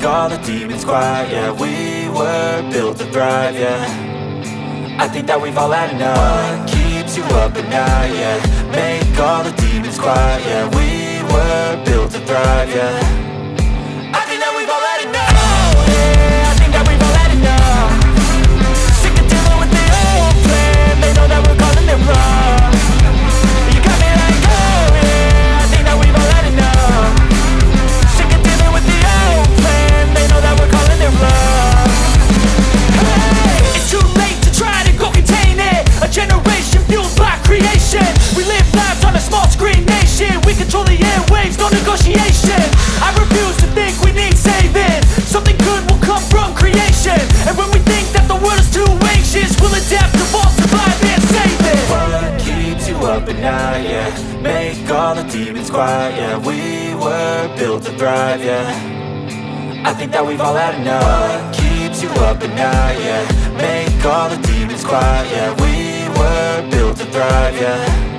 all the demons quiet. Yeah, we were built to thrive, yeah. I think that we've all had enough. What keeps you up at night, yeah. Make all the demons quiet, yeah. We were built to thrive, yeah. I think that we've all had enough. Yeah, I think that we've all had enough. Sick of dealing with the old plan. They know that we're calling it wrong. You got me like, oh yeah, I think that we've all had enough. Sick of dealing with the old plan. They know that we're calling it wrong. Hey, it's too late to try to go contain it. A generation fueled by creation. We live lives on a small screen nation. We control the airwaves, no negotiation. I refuse to think we need saving. Something good will come from creation. And when we think that the world is too anxious, we'll adapt, evolve, survive and save it. What keeps you up at night, yeah. Make all the demons quiet, yeah. We were built to thrive, yeah. I think that we've all had enough. What keeps you up at night, yeah. Make all the demons quiet, yeah. We were built to thrive, yeah.